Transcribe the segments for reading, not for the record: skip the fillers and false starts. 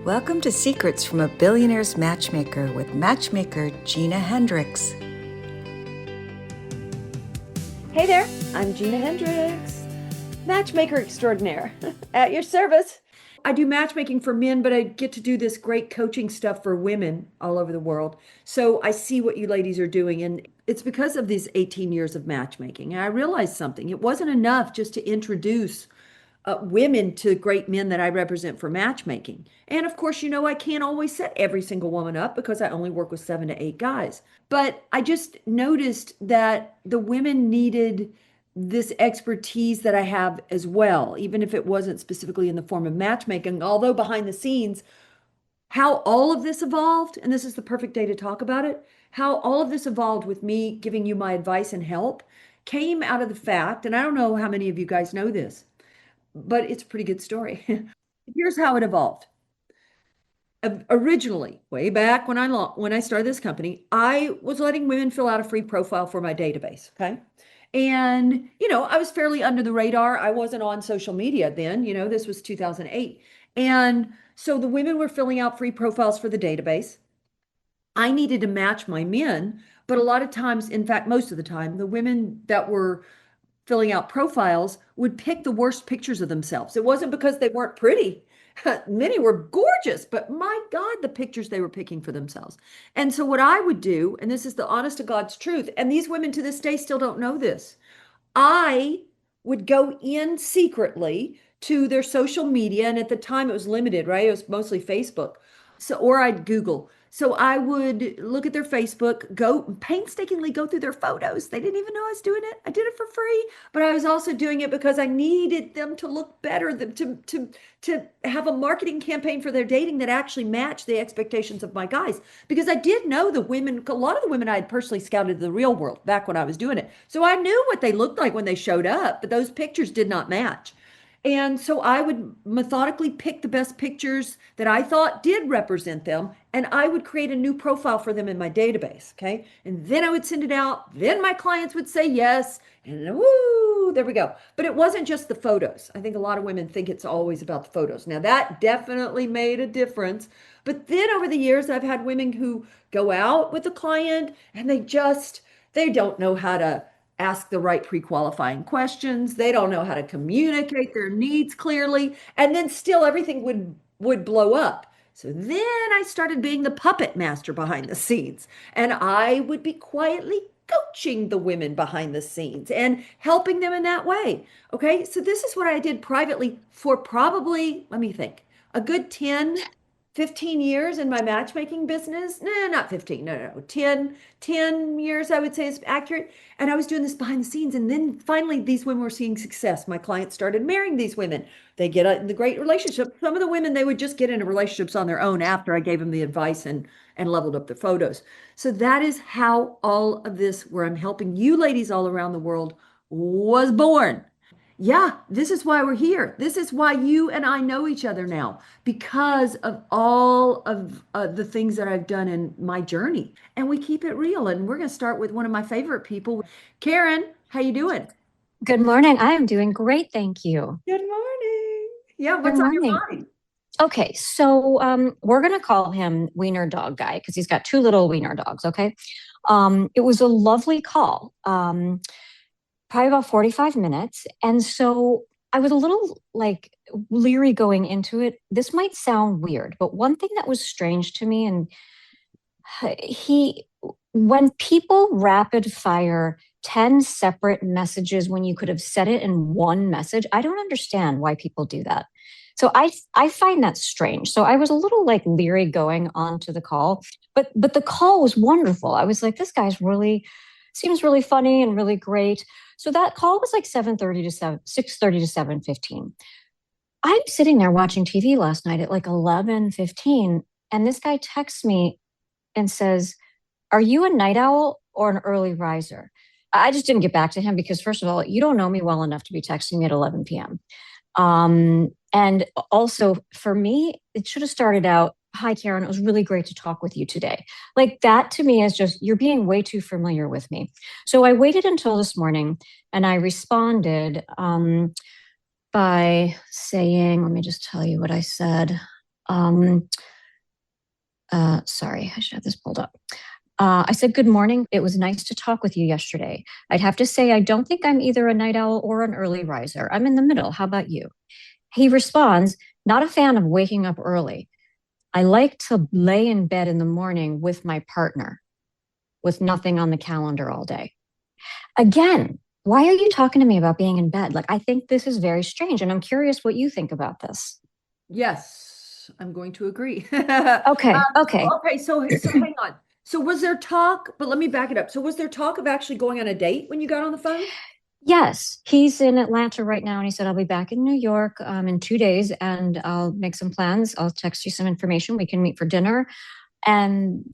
Welcome to Secrets from a Billionaire's Matchmaker with matchmaker Gina Hendricks. Hey there, I'm Gina Hendricks, matchmaker extraordinaire at your service. I do matchmaking for men, but I get to do this great coaching stuff for women all over the world. So I see what you ladies are doing, and it's because of these 18 years of matchmaking. And I realized something. It wasn't enough just to introduce women to great men that I represent for matchmaking. And of course, I can't always set every single woman up because I only work with 7 to 8 guys. But I just noticed that the women needed this expertise that I have as well, even if it wasn't specifically in the form of matchmaking, although behind the scenes, how all of this evolved, and this is the perfect day to talk about it, how all of this evolved with me giving you my advice and help came out of the fact, and I don't know how many of you guys know this, but it's a pretty good story. Here's how it evolved. Originally, way back when I started this company, I was letting women fill out a free profile for my database, okay? And, I was fairly under the radar. I wasn't on social media then, this was 2008. And so the women were filling out free profiles for the database. I needed to match my men, but a lot of times, in fact, most of the time, the women that were filling out profiles would pick the worst pictures of themselves. It wasn't because they weren't pretty. Many were gorgeous, but my God, the pictures they were picking for themselves. And so what I would do, and this is the honest to God's truth, and these women to this day still don't know this, I would go in secretly to their social media. And at the time it was limited, right? It was mostly Facebook. So, or I'd Google. So I would look at their Facebook, go painstakingly go through their photos. They didn't even know I was doing it. I did it for free, but I was also doing it because I needed them to look better, to have a marketing campaign for their dating that actually matched the expectations of my guys. Because I did know the women, a lot of the women I had personally scouted the real world back when I was doing it. So I knew what they looked like when they showed up, but those pictures did not match. And so I would methodically pick the best pictures that I thought did represent them, and I would create a new profile for them in my database, okay? And then I would send it out. Then my clients would say yes, and woo, there we go. But it wasn't just the photos. I think a lot of women think it's always about the photos. Now, that definitely made a difference. But then over the years, I've had women who go out with a client, and they don't know how to ask the right pre-qualifying questions. They don't know how to communicate their needs clearly. And then still everything would blow up. So then I started being the puppet master behind the scenes. And I would be quietly coaching the women behind the scenes and helping them in that way. Okay. So this is what I did privately for probably, let me think, a good 10, 15 years in my matchmaking business. No, not 15. No. 10 years, I would say is accurate. And I was doing this behind the scenes. And then finally, these women were seeing success. My clients started marrying these women. They get in the great relationship. Some of the women, they would just get into relationships on their own after I gave them the advice and leveled up their photos. So that is how all of this, where I'm helping you ladies all around the world, was born. Yeah, this is why we're here. This is why you and I know each other now, because of all of the things that I've done in my journey. And we keep it real. And we're going to start with one of my favorite people. Karen, how you doing? Good morning. I am doing great, thank you. Good morning. Yeah, what's on your mind? Okay, so we're going to call him Wiener Dog Guy because he's got two little wiener dogs, okay? It was a lovely call. Probably about 45 minutes. And so I was a little leery going into it. This might sound weird, but one thing that was strange to me, and when people rapid fire 10 separate messages when you could have said it in one message, I don't understand why people do that. So I find that strange. So I was a little leery going on to the call, but the call was wonderful. I was like, this guy's seems really funny and really great. So that call was 6:30 to 7:15. I'm sitting there watching TV last night at 11:15, and this guy texts me and says, "Are you a night owl or an early riser?" I just didn't get back to him because, first of all, you don't know me well enough to be texting me at 11 p.m. And also for me, it should have started out, "Hi, Karen, it was really great to talk with you today." That to me is just, you're being way too familiar with me. So I waited until this morning and I responded by saying, let me just tell you what I said. Sorry, I should have this pulled up. I said, good morning. It was nice to talk with you yesterday. I'd have to say, I don't think I'm either a night owl or an early riser. I'm in the middle. How about you? He responds, not a fan of waking up early. I like to lay in bed in the morning with my partner with nothing on the calendar all day. Again, why are you talking to me about being in bed? Like, I think this is very strange. And I'm curious what you think about this. Yes, I'm going to agree. Okay. Okay. Okay, so hang on. So was there talk, but let me back it up. So was there talk of actually going on a date when you got on the phone? Yes, he's in Atlanta right now, and he said, I'll be back in New York in 2 days, and I'll make some plans. I'll text you some information. We can meet for dinner. And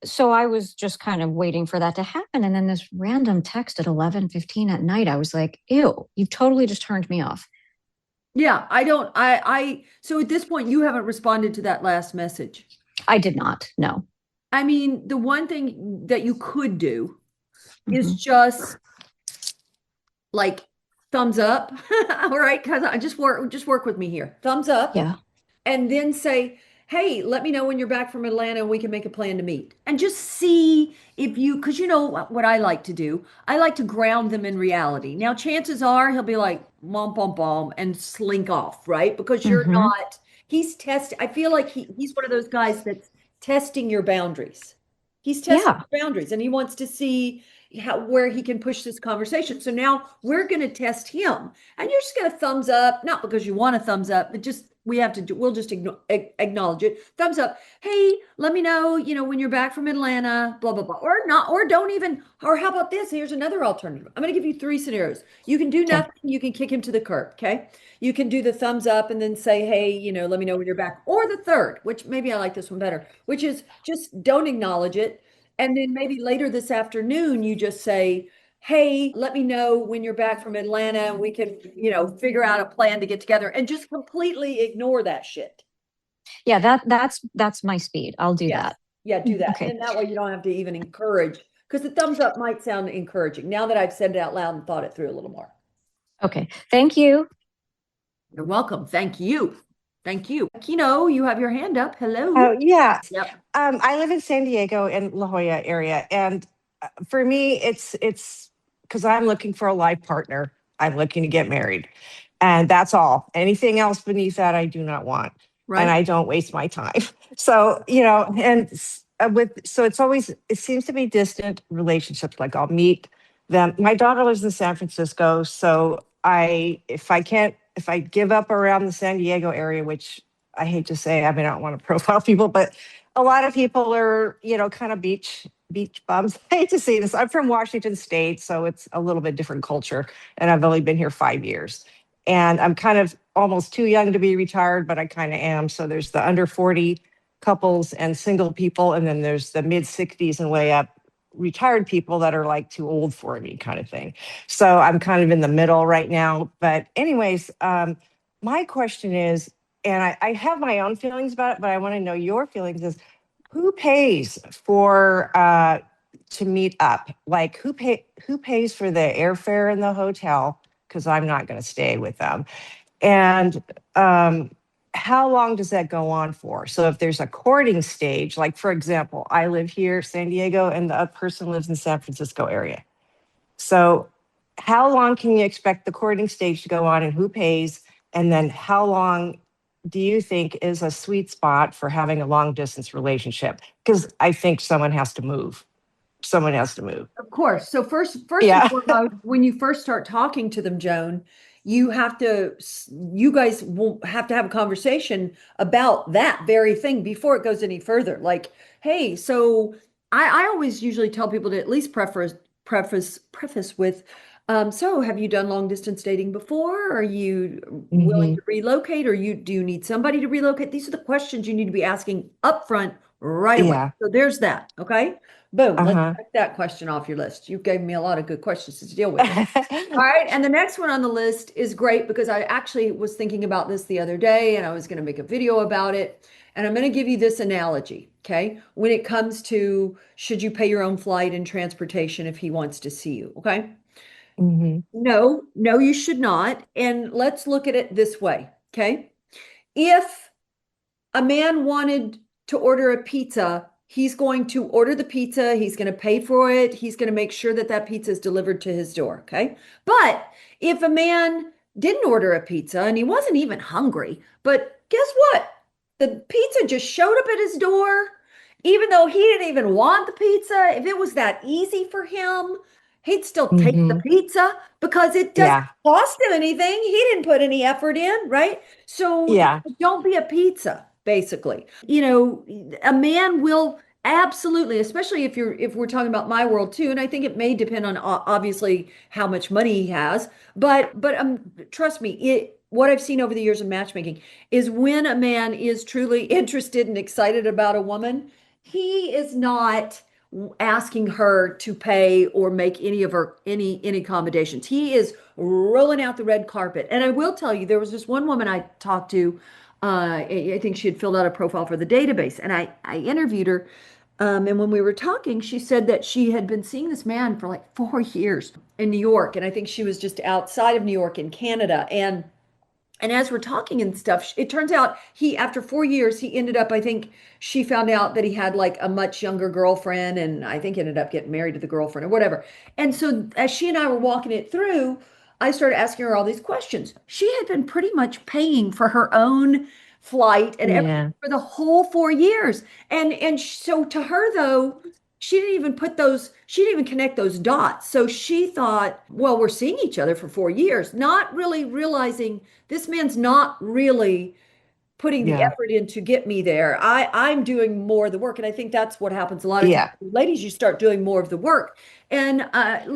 so I was just kind of waiting for that to happen. And then this random text at 11:15 at night, I was like, ew, you've totally just turned me off. Yeah, so at this point, you haven't responded to that last message. I did not, no. I mean, the one thing that you could do is Mhm. just like thumbs up. All right, because I just work with me here. Thumbs up. Yeah. And then say, hey, let me know when you're back from Atlanta and we can make a plan to meet. And just see if you, because you know what I like to do. I like to ground them in reality. Now, chances are he'll be like, mom, bom, bom, and slink off, right? Because you're Mhm. not, I feel like he's one of those guys that's testing your boundaries. He's testing Yeah. your boundaries and he wants to see where he can push this conversation. So now we're going to test him. And you're just going to thumbs up, not because you want a thumbs up, but just we'll just acknowledge it. Thumbs up. Hey, let me know, when you're back from Atlanta, blah, blah, blah. Or not, or don't even, or how about this? Here's another alternative. I'm going to give you 3 scenarios. You can do Okay. nothing. You can kick him to the curb. Okay. You can do the thumbs up and then say, hey, let me know when you're back. Or the third, which maybe I like this one better, which is just don't acknowledge it. And then maybe later this afternoon, you just say, hey, let me know when you're back from Atlanta and we can, figure out a plan to get together and just completely ignore that shit. Yeah, that's my speed. I'll do Yes. that. Yeah, do that. Okay. And that way you don't have to even encourage, because the thumbs up might sound encouraging now that I've said it out loud and thought it through a little more. Okay. Thank you. You're welcome. Thank you. Thank you. Kino, you have your hand up. Hello. Oh, yeah. Yep. I live in San Diego and La Jolla area. And for me, it's because I'm looking for a life partner. I'm looking to get married. And that's all. Anything else beneath that, I do not want. And Right. I don't waste my time. So, it seems to be distant relationships. Like I'll meet them. My daughter lives in San Francisco. So if I give up around the San Diego area, which I hate to say, I mean, I don't want to profile people, but a lot of people are, kind of beach bums. I hate to say this. I'm from Washington State, so it's a little bit different culture, and I've only been here 5 years. And I'm kind of almost too young to be retired, but I kind of am. So there's the under 40 couples and single people, and then there's the mid 60s and way up retired people that are like too old for me kind of thing. So I'm kind of in the middle right now. But anyways, my question is, and I have my own feelings about it, but I want to know your feelings is who pays for to meet up? Like who pays for the airfare in the hotel? Because I'm not going to stay with them. And how long does that go on for? So if there's a courting stage, like for example, I live here, San Diego, and the other person lives in San Francisco area. So how long can you expect the courting stage to go on and who pays? And then how long do you think is a sweet spot for having a long distance relationship? Because I think someone has to move. Someone has to move. Of course. So first and Yeah. foremost, when you first start talking to them, Joan, you guys will have to have a conversation about that very thing before it goes any further. Like, hey, so I always usually tell people to at least preface with, so have you done long distance dating before? Are you willing Mhm. to relocate, or do you need somebody to relocate? These are the questions you need to be asking upfront right away. Yeah. So there's that. Okay. Boom. Let's Uh-huh. check that question off your list. You gave me a lot of good questions to deal with. All right. And the next one on the list is great because I actually was thinking about this the other day and I was going to make a video about it. And I'm going to give you this analogy. Okay. When it comes to should you pay your own flight and transportation if he wants to see you? Okay. Mhm. No, you should not. And let's look at it this way. Okay. If a man wanted to order a pizza, he's going to order the pizza, he's going to pay for it, he's going to make sure that that pizza is delivered to his door, okay? But if a man didn't order a pizza and he wasn't even hungry, but guess what? The pizza just showed up at his door, even though he didn't even want the pizza. If it was that easy for him, he'd still take the pizza because it doesn't Yeah. cost him anything. He didn't put any effort in, right? So Yeah. don't be a pizza, basically. You know, a man will absolutely, especially if we're talking about my world too, and I think it may depend on obviously how much money he has, but trust me, what I've seen over the years of matchmaking is when a man is truly interested and excited about a woman, he is not asking her to pay or make any of her any accommodations. He is rolling out the red carpet. And I will tell you, there was this one woman I talked to. I think she had filled out a profile for the database, and I interviewed her. And when we were talking, she said that she had been seeing this man for like 4 years in New York, and I think she was just outside of New York in Canada. And as we're talking and stuff, it turns out after 4 years, he ended up, I think she found out that he had like a much younger girlfriend, and I think ended up getting married to the girlfriend or whatever. And so as she and I were walking it through, I started asking her all these questions. She had been pretty much paying for her own flight and everything Yeah. for the whole 4 years. And so to her though, she didn't even connect those dots. So she thought, well, we're seeing each other for 4 years, not really realizing this man's not really putting the Yeah. effort in to get me there. I'm doing more of the work. And I think that's what happens a lot of times. Yeah. Ladies, you start doing more of the work. And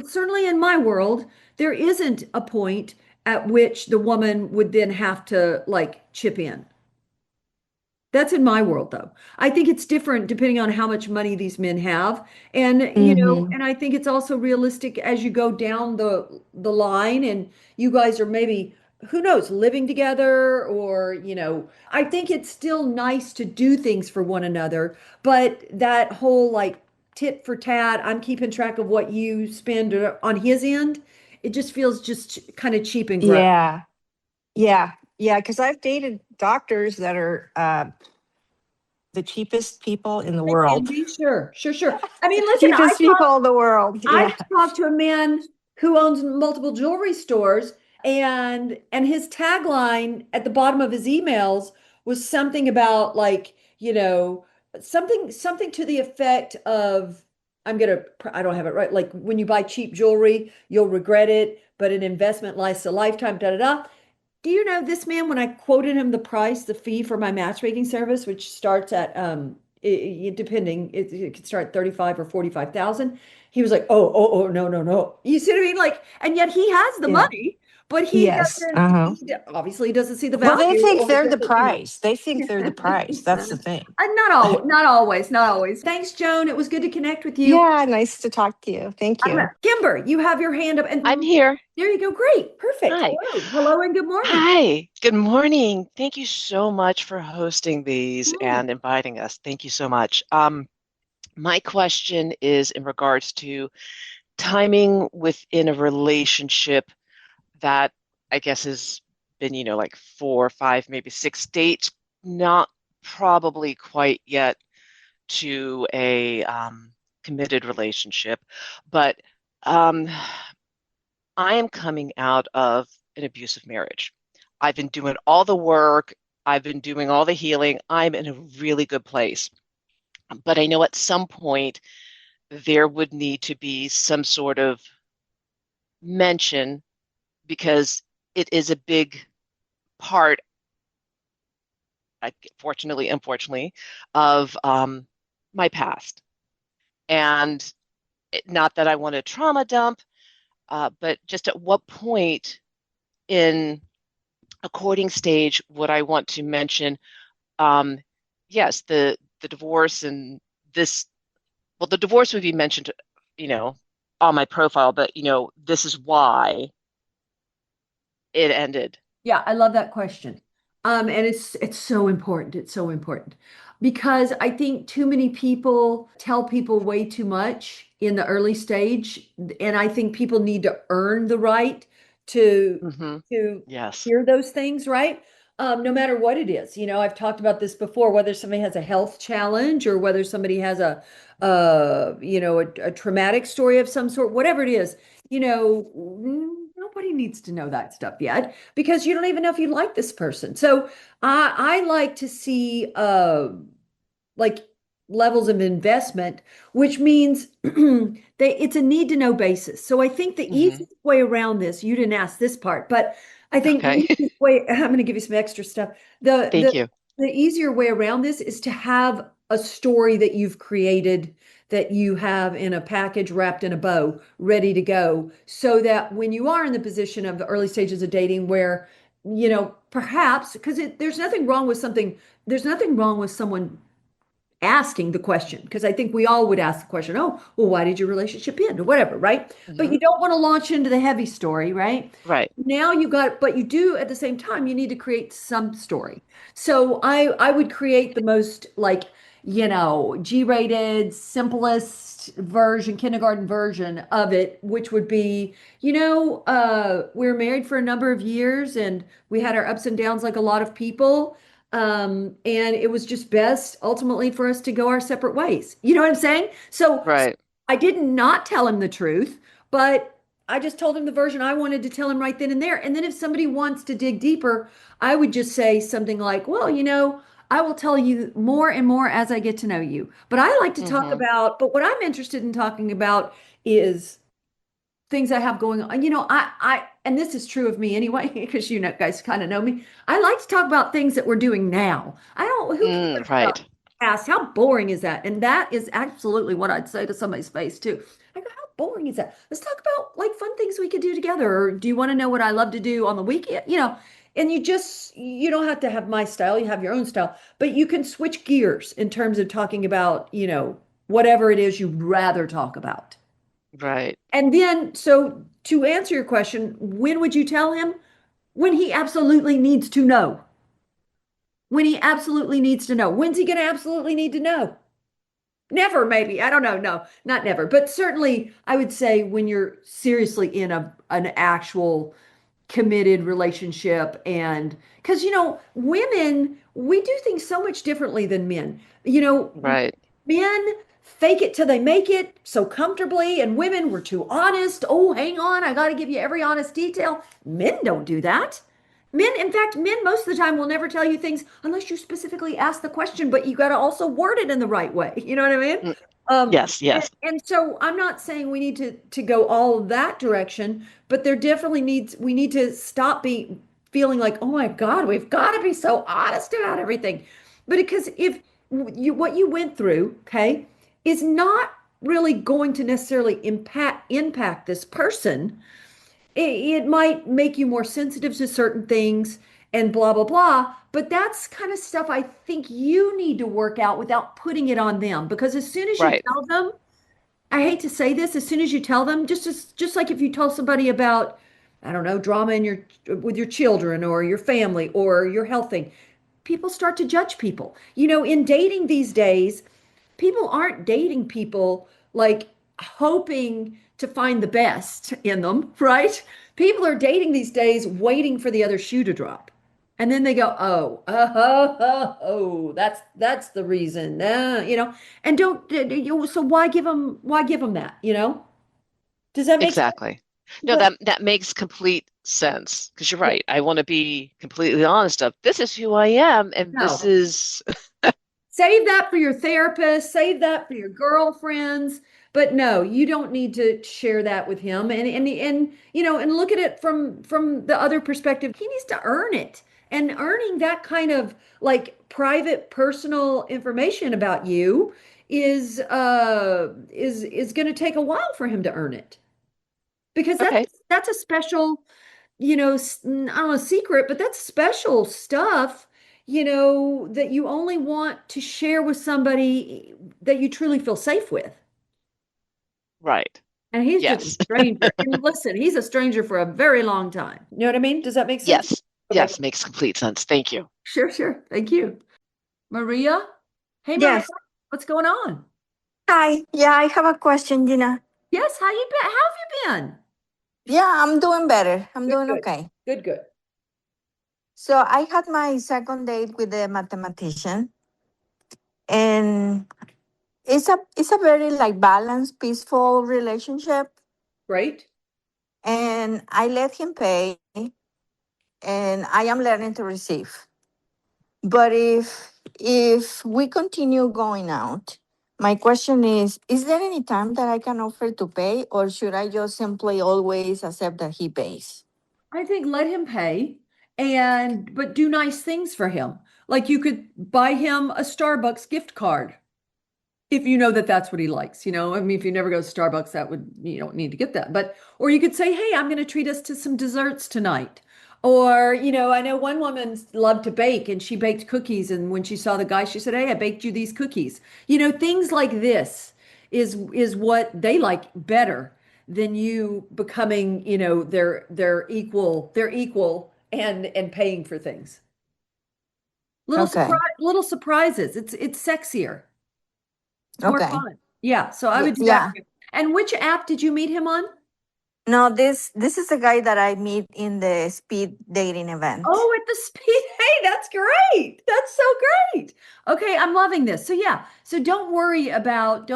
certainly in my world, there isn't a point at which the woman would then have to like chip in. That's in my world, though. I think it's different depending on how much money these men have. And, Hmm. and I think it's also realistic as you go down the line and you guys are maybe, who knows, living together or, I think it's still nice to do things for one another, but that whole like tit for tat, I'm keeping track of what you spend on his end, it just feels just kind of cheap and gross. Yeah. Yeah. Yeah. Because I've dated doctors that are the cheapest people in the They can world. be, sure, sure, sure. I mean, listen, Cheapest people in the world. I Yeah. just talked to a man who owns multiple jewelry stores, and his tagline at the bottom of his emails was something about like, something to the effect of I don't have it right, like when you buy cheap jewelry, you'll regret it, but an investment lasts a lifetime, da da da. Do you know this man, when I quoted him the fee for my matchmaking service, which starts at depending, it could start 35 or 45,000. He was like, oh, no, no, no. You see what I mean? Like, and yet he has the Yeah. money, but Yes. Uh-huh. obviously he doesn't see the Well, they value think or they're the doesn't, price. They think they're the price. That's the thing. not always, not always. Thanks, Joan. It was good to connect with you. Yeah. Nice to talk to you. Thank you. Kimber, you have your hand up, and I'm here. there you go. Great. Perfect. Hi. Hello and good morning. Hi. Good morning. Thank you so much for hosting these Oh, and inviting us. Thank you so much. My question is in regards to timing within a relationship that I guess has been, like 4, 5, maybe 6 dates, not probably quite yet to a committed relationship, but um, I am coming out of an abusive marriage. I've been doing all the work, I've been doing all the healing. I'm in a really good place. But I know at some point there would need to be some sort of mention because it is a big part, fortunately, unfortunately, of my past. And not that I want to trauma dump, but just at what point in a courting stage would I want to mention, um, yes, the divorce and this, well, the divorce would be mentioned, you know, on my profile, but this is why it ended. yeah, I love that question. And it's so important. It's so important because I think too many people tell people way too much in the early stage, and I think people need to earn the right to Hmm. to Yes. hear those things, right? no matter what it is. I've talked about this before, whether somebody has a health challenge or whether somebody has a traumatic story of some sort, whatever it is, nobody needs to know that stuff yet because you don't even know if you like this person. So I like to see like levels of investment, which means it's a need to know basis. So I think the easiest way around this, you didn't ask this part, but I think the Okay. easiest way, I'm going to give you some extra stuff. Thank you. The easier way around this is to have a story that you've created that you have in a package wrapped in a bow, ready to go, so that when you are in the position of the early stages of dating where, perhaps, because there's nothing wrong with someone asking the question, because I think we all would ask the question, oh, well, why did your relationship end or whatever, right? But you don't want to launch into the heavy story, right? Right. Now but you do at the same time, you need to create some story. So I would create the most G-rated, simplest version, kindergarten version of it, which would be, we were married for a number of years and we had our ups and downs like a lot of people. And it was just best ultimately for us to go our separate ways. You know what I'm saying? So Right. I did not tell him the truth, but I just told him the version I wanted to tell him right then and there. And then if somebody wants to dig deeper, I would just say something like, well, I will tell you more and more as I get to know you. But I like to talk about, but what I'm interested in talking about is things I have going on. And this is true of me anyway, because guys kind of know me. I like to talk about things that we're doing now. I don't, who cares about Right. past? How boring is that? And that is absolutely what I'd say to somebody's face too. I go, how boring is that? Let's talk about like fun things we could do together. Or do you want to know what I love to do on the weekend? And you don't have to have my style, you have your own style, but you can switch gears in terms of talking about, whatever it is you'd rather talk about. Right. And then, so to answer your question, when would you tell him? When he absolutely needs to know. When he absolutely needs to know. When's he going to absolutely need to know? Never, maybe. I don't know. No, not never. But certainly, I would say when you're seriously in an actual committed relationship. And because, women, we do things so much differently than men. Right. Men fake it till they make it so comfortably, and women were too honest. Oh, hang on, I got to give you every honest detail. Men don't do that. In fact, men most of the time will never tell you things unless you specifically ask the question, but you got to also word it in the right way. You know what I mean? Yes. Yes. And so I'm not saying we need to go all that direction, but there definitely we need to stop feeling like, oh my God, we've got to be so honest about everything. But because if what you went through, okay, is not really going to necessarily impact this person, it might make you more sensitive to certain things and blah blah blah, but that's kind of stuff I think you need to work out without putting it on them, because as soon as you Right. tell them, I hate to say this, as soon as you tell them, just like if you tell somebody about, I don't know, drama with your children or your family or your health thing, people start to judge people. In dating these days, people aren't dating people like hoping to find the best in them, right? People are dating these days waiting for the other shoe to drop. And then they go, that's the reason. And so why give them that, Does that make sense? Exactly. No, But that makes complete sense because you're right. I want to be completely honest of this is who I am and this no. is Save that for your therapist, save that for your girlfriends. But no, you don't need to share that with him. And look at it from the other perspective. He needs to earn it. And earning that kind of like private personal information about you is going to take a while for him to earn it. Because okay. that's a special, I don't know, secret, but that's special stuff, that you only want to share with somebody that you truly feel safe with. Right. And he's just a Yes. stranger. And listen, he's a stranger for a very long time. You know what I mean? Does that make sense? Yes. Okay. Yes, makes complete sense. Thank you. Sure, sure. Thank you. Maria? Hey, Maria, Yes. what's going on? Hi. Yeah, I have a question, Gina. Yes, how you been? How have you been? Yeah, I'm doing better. I'm Good, doing good. okay. Good, good. So I had my second date with the mathematician, and it's a very like balanced, peaceful relationship. Great. And I let him pay, and I am learning to receive. But if we continue going out, my question is there any time that I can offer to pay, or should I just simply always accept that he pays? I think let him pay but do nice things for him. Like you could buy him a Starbucks gift card if you know that that's what he likes, you know. I mean, if you never go to Starbucks, that would, you don't need to get that. But, or you could say, hey, I'm going to treat us to some desserts tonight. Or, you know, I know one woman loved to bake and she baked cookies. And when she saw the guy, she said, hey, I baked you these cookies. You know, things like this is what they like better than you becoming, you know, they're equal and paying for things. Okay. Little surprises. It's sexier. It's more Okay. fun. Yeah, so I would do that Yeah. for you. And which app did you meet him on? No, this is the guy that I meet in the speed dating event. Oh, at the speed. Hey, that's great. That's so great. Okay, I'm loving this. So yeah, so don't worry about,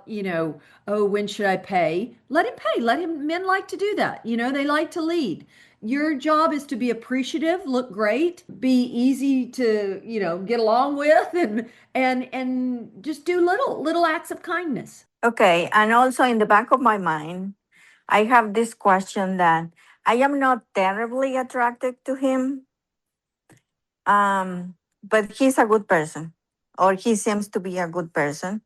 you know, oh, when should I pay? Let him pay. Let him, men like to do that. You know, they like to lead. Your job is to be appreciative, look great, be easy to, you know, get along with and just do little acts of kindness. Okay. And also in the back of my mind, I have this question that I am not terribly attracted to him. But he's a good person, or he seems to be a good person.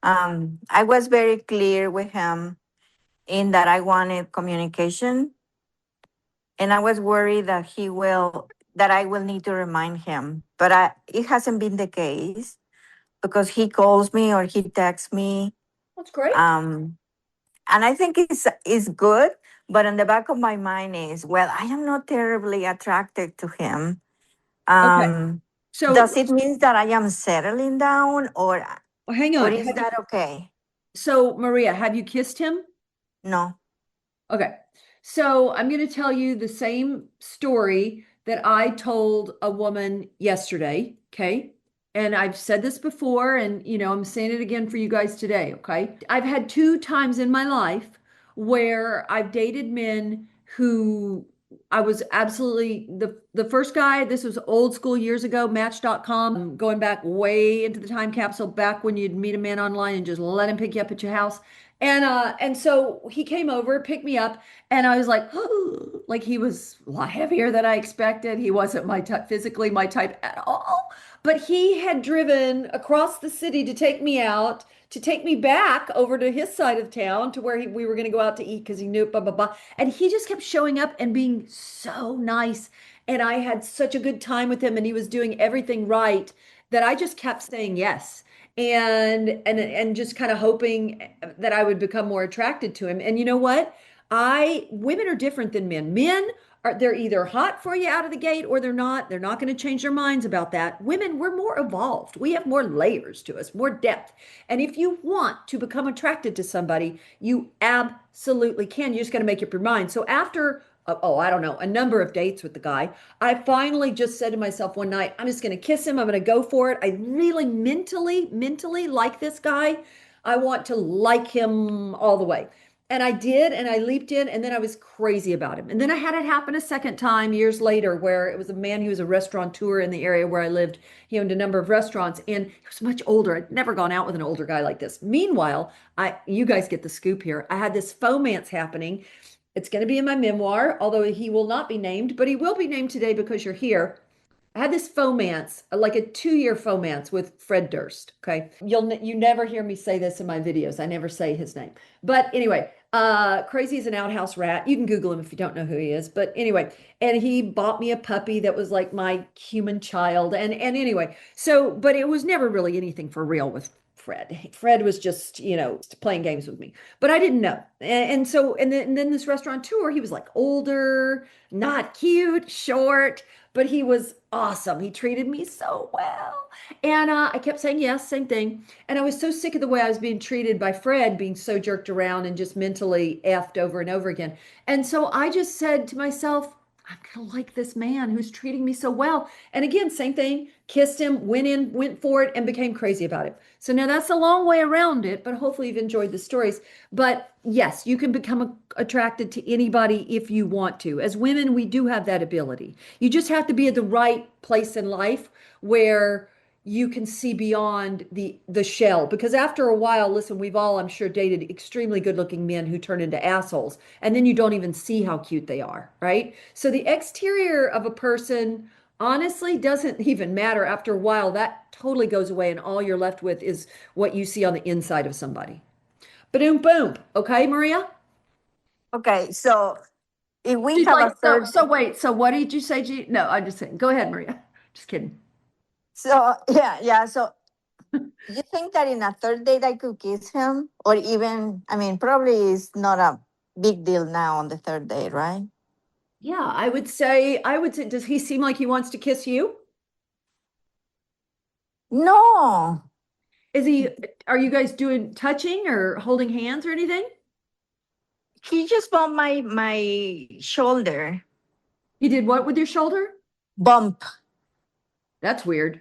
I was very clear with him in that I wanted communication, and I was worried that I will need to remind him. But it hasn't been the case because he calls me or he texts me. That's great. Um, and I think it's good. But in the back of my mind is, well, I am not terribly attracted to him. Okay. Um, So does it mean that I am settling down, hang or on. is that okay? So Maria, have you kissed him? No. Okay. So I'm going to tell you the same story that I told a woman yesterday. Okay. And I've said this before, and you know, I'm saying it again for you guys today. Okay. I've had two times in my life where I've dated men who I was absolutely the first guy, this was old school years ago, match.com, going back way into the time capsule, back when you'd meet a man online and just let him pick you up at your house. And so he came over, picked me up, and I was like, like he was a lot heavier than I expected. He wasn't my type, physically my type at all, but he had driven across the city to take me out, to take me back over to his side of town to where we were going to go out to eat because he knew blah blah blah. And he just kept showing up and being so nice, and I had such a good time with him, and he was doing everything right that I just kept saying yes and just kind of hoping that I would become more attracted to him. And you know what? Women are different than men. Men are, they're either hot for you out of the gate or they're not. They're not going to change their minds about that. Women, we're more evolved. We have more layers to us, more depth. And if you want to become attracted to somebody, you absolutely can. You just got to make up your mind. So after I don't know, a number of dates with the guy, I finally just said to myself one night, I'm just going to kiss him. I'm going to go for it. I really mentally like this guy. I want to like him all the way. And I did, and I leaped in, and then I was crazy about him. And then I had it happen a second time years later, where it was a man who was a restaurateur in the area where I lived. He owned a number of restaurants, and he was much older. I'd never gone out with an older guy like this. Meanwhile, you guys get the scoop here. I had this fomance happening. It's going to be in my memoir, although he will not be named, but he will be named today because you're here. I had this fomance, like a 2-year fomance with Fred Durst. Okay. You never hear me say this in my videos. I never say his name. But anyway, crazy as an outhouse rat. You can Google him if you don't know who he is. But anyway, and he bought me a puppy that was like my human child. And anyway, so, but it was never really anything for real with Fred. Fred was just, you know, playing games with me, but I didn't know. And then this restaurateur, he was like older, not cute, short, but he was awesome. He treated me so well. And I kept saying yes, same thing. And I was so sick of the way I was being treated by Fred, being so jerked around and just mentally effed over and over again. And so I just said to myself, I'm gonna like this man who's treating me so well. And again, same thing, kissed him, went in, went for it, and became crazy about it. So now that's a long way around it, but hopefully you've enjoyed the stories. But yes, you can become attracted to anybody if you want to. As women, we do have that ability. You just have to be at the right place in life where you can see beyond the shell, because after a while, listen, we've all, I'm sure, dated extremely good looking men who turn into assholes, and then you don't even see how cute they are, right? So the exterior of a person honestly doesn't even matter. After a while, that totally goes away, and all you're left with is what you see on the inside of somebody. Boom, boom. Okay, Maria? Okay, so if we She's have like, a third, so wait, so what did you say, G? No, I'm just saying. Go ahead, Maria. Just kidding. so yeah, so you think that in a third date I could kiss him? Or even, I mean, probably it's not a big deal now on the third date, right? Yeah, I would say, does he seem like he wants to kiss you? No, Is he, are you guys doing touching or holding hands or anything? he just bumped my shoulder. He did what with your shoulder? Bump. That's weird.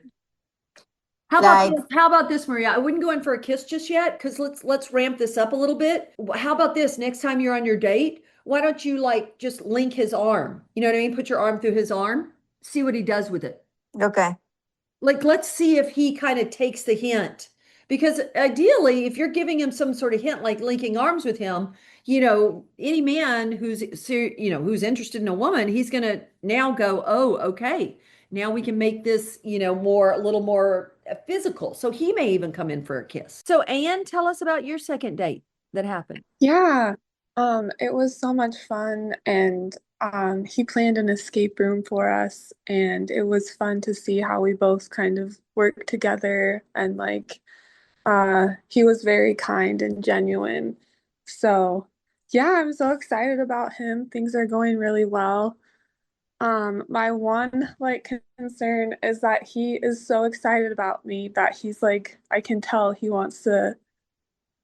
How about Like, this? How about this, Maria? I wouldn't go in for a kiss just yet because let's ramp this up a little bit. How about this? Next time you're on your date, why don't you like just link his arm? You know what I mean? Put your arm through his arm. See what he does with it. okay. Like, let's see if he kind of takes the hint. Because ideally, if you're giving him some sort of hint, like linking arms with him, any man who's interested in a woman, he's gonna now go, oh, okay, now we can make this, a little more physical. So he may even come in for a kiss. So Anne, tell us about your second date that happened. Yeah, it was so much fun, and he planned an escape room for us, and it was fun to see how we both kind of worked together, and like he was very kind and genuine. So yeah, I'm so excited about him. Things are going really well. My one like concern is that he is so excited about me that he's like, I can tell he wants to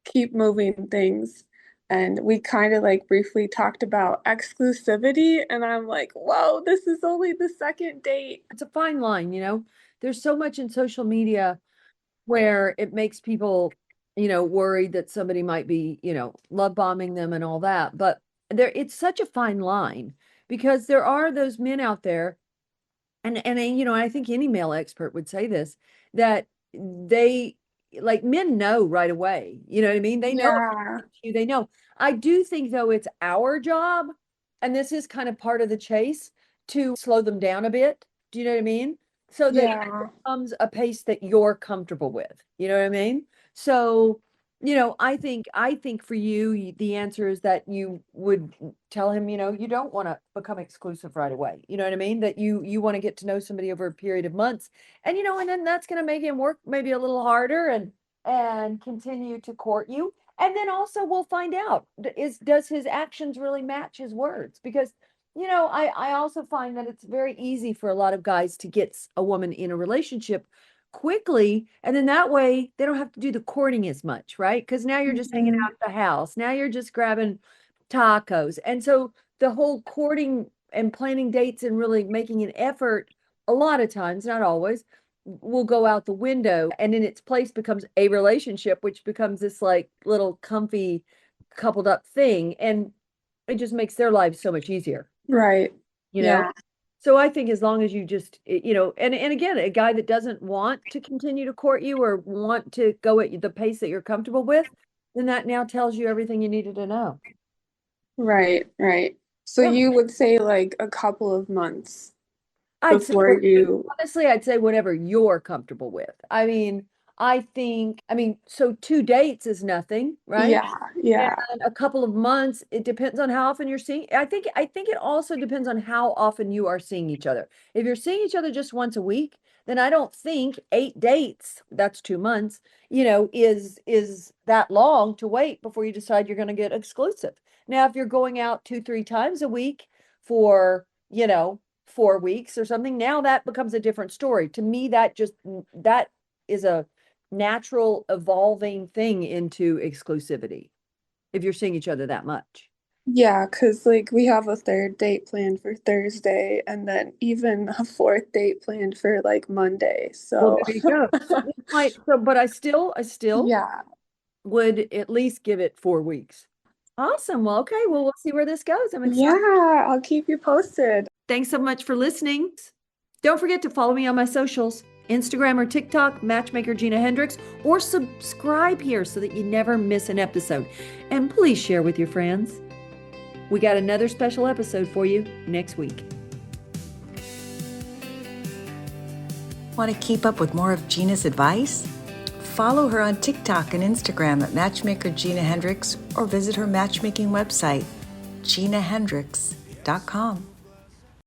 keep moving things. And we kind of like briefly talked about exclusivity, and I'm like, whoa, this is only the second date. It's a fine line. There's so much in social media where it makes people, worried that somebody might be, love bombing them and all that. But it's such a fine line because there are those men out there, and I think any male expert would say this, that they like men know right away. You know what I mean? They know Yeah, you, they know. I do think though it's our job, and this is kind of part of the chase, to slow them down a bit. Do you know what I mean? So that yeah, becomes a pace that you're comfortable with. You know what I mean? So, I think for you, the answer is that you would tell him, you don't want to become exclusive right away. You know what I mean? That you want to get to know somebody over a period of months. And then that's going to make him work maybe a little harder and continue to court you. And then also we'll find out, does his actions really match his words? Because I also find that it's very easy for a lot of guys to get a woman in a relationship quickly, and then that way they don't have to do the courting as much, right? Because now you're just hanging mhm, out at the house. Now you're just grabbing tacos. And so the whole courting and planning dates and really making an effort, a lot of times, not always, will go out the window, and in its place becomes a relationship, which becomes this like little comfy coupled up thing. And it just makes their lives so much easier, right. you know? Yeah, So I think as long as you just, and again, a guy that doesn't want to continue to court you or want to go at the pace that you're comfortable with, then that now tells you everything you needed to know. right, right. So Yeah. you would say like a couple of months I'd say, before you, honestly, I'd say whatever you're comfortable with. So 2 dates is nothing, right? yeah, yeah, And a couple of months, it depends on how often you're seeing. I think it also depends on how often you are seeing each other. If you're seeing each other just once a week, then I don't think 8 dates, that's 2 months, is that long to wait before you decide you're going to get exclusive. Now, if you're going out 2, 3 times a week for, 4 weeks or something, now that becomes a different story. To me, that is a natural evolving thing into exclusivity if you're seeing each other that much. Yeah, because like we have a third date planned for Thursday and then even a fourth date planned for like Monday. Well, So there you go. But I still yeah. would at least give it 4 weeks. Awesome. Well, okay. Well, we'll see where this goes. I'm excited. Yeah, I'll keep you posted. Thanks so much for listening. Don't forget to follow me on my socials, Instagram or TikTok, Matchmaker Gina Hendricks, or subscribe here so that you never miss an episode. And please share with your friends. We got another special episode for you next week. Want to keep up with more of Gina's advice? Follow her on TikTok and Instagram at Matchmaker Gina Hendricks or visit her matchmaking website, ginahendricks.com.